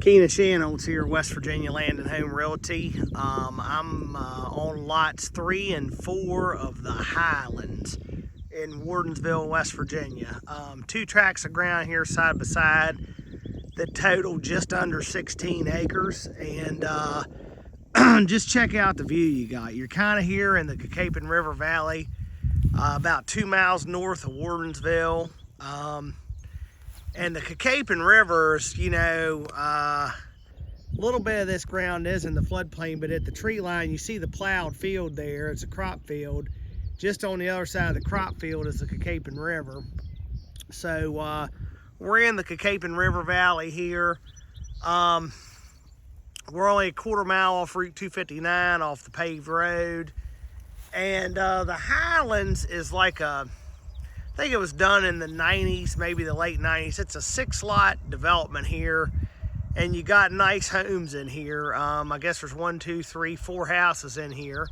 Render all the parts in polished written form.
Keenan Shannons here, West Virginia Land and Home Realty. I'm on lots 3 and 4 of the Highlands in Wardensville, West Virginia. 2 tracts of ground here side by side that total just under 16 acres. And just check out the view you got. You're kind of here in the CACAPON River Valley, about 2 miles north of Wardensville. And the CACAPON Rivers, you know, a little bit of this ground is in the floodplain, but at the tree line, you see the plowed field there. It's a crop field. Just on the other side of the crop field is the CACAPON River. So we're in the CACAPON River Valley here. We're only a quarter mile off Route 259 off the paved road. And the Highlands is like I think it was done in the 90s, maybe the late 90s. It's a 6-lot development here, and you got nice homes in here. I guess there's 1, 2, 3, 4 houses in here.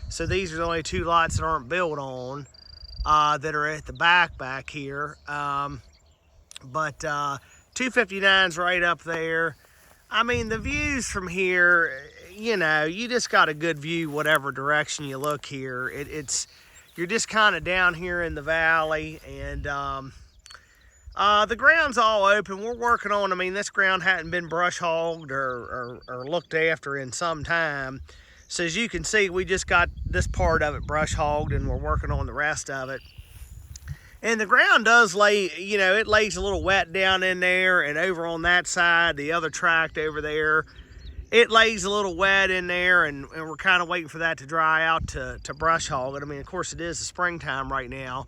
So these are the only 2 lots that aren't built on that are at the back here. But 259's right up there. I mean, the views from here, you know, you just got a good view whatever direction you look here. You're just kind of down here in the valley, and the ground's all open. We're working on, I mean, this ground hadn't been brush hogged or looked after in some time. So as you can see, we just got this part of it brush hogged, and we're working on the rest of it. And the ground does lay, you know, it lays a little wet down in there, and over on that side, the other tract over there, it lays a little wet in there, and we're kind of waiting for that to dry out to brush hog it. I mean, of course, it is the springtime right now.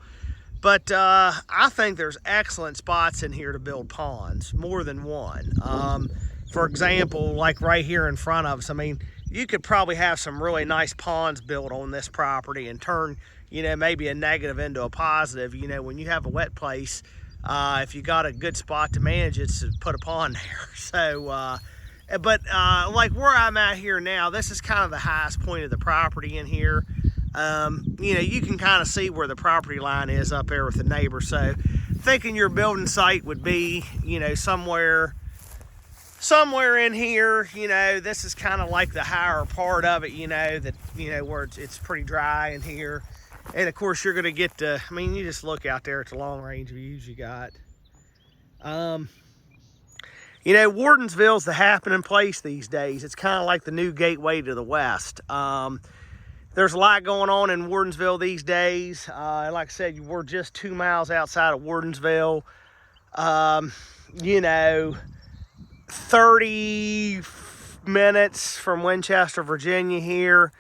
But I think there's excellent spots in here to build ponds, more than one. For example, like right here in front of us, I mean, you could probably have some really nice ponds built on this property and turn, you know, maybe a negative into a positive. You know, when you have a wet place, if you got a good spot to manage it, to put a pond there. So, but like where I'm at here now, this is kind of the highest point of the property in here. You know, you can kind of see where the property line is up there with the neighbor. So thinking your building site would be, you know, somewhere in here. You know, this is kind of like the higher part of it, you know, that, you know, where it's pretty dry in here. And of course you're going to get to, I mean, you just look out there at the long range views you got. You know, Wardensville's the happening place these days. It's kind of like the new gateway to the West. There's a lot going on in Wardensville these days. Like I said, we're just 2 miles outside of Wardensville. You know, 30 minutes from Winchester, Virginia here.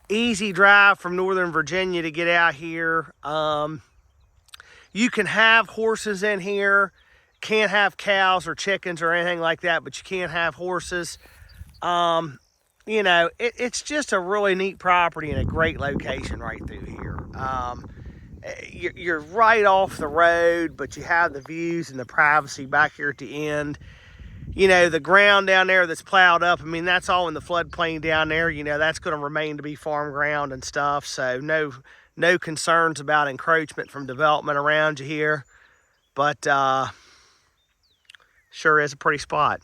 Easy drive from Northern Virginia to get out here. You can have horses in here. Can't have cows or chickens or anything like that, but you can have horses. You know, it's just a really neat property and a great location right through here. You're right off the road, but you have the views and the privacy back here at the end. You know, the ground down there that's plowed up, I mean, that's all in the floodplain down there. You know, that's going to remain to be farm ground and stuff. So no concerns about encroachment from development around you here. But sure is a pretty spot.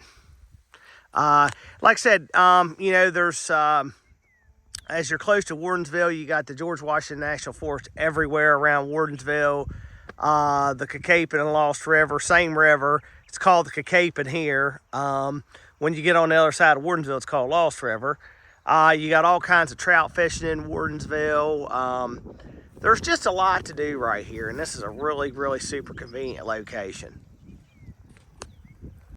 Like I said, you know, there's, as you're close to Wardensville, you got the George Washington National Forest everywhere around Wardensville. The CACAPON and Lost River, same river. It's called the CACAPON here. When you get on the other side of Wardensville, it's called Lost River. You got all kinds of trout fishing in Wardensville. There's just a lot to do right here, and this is a really, really super convenient location.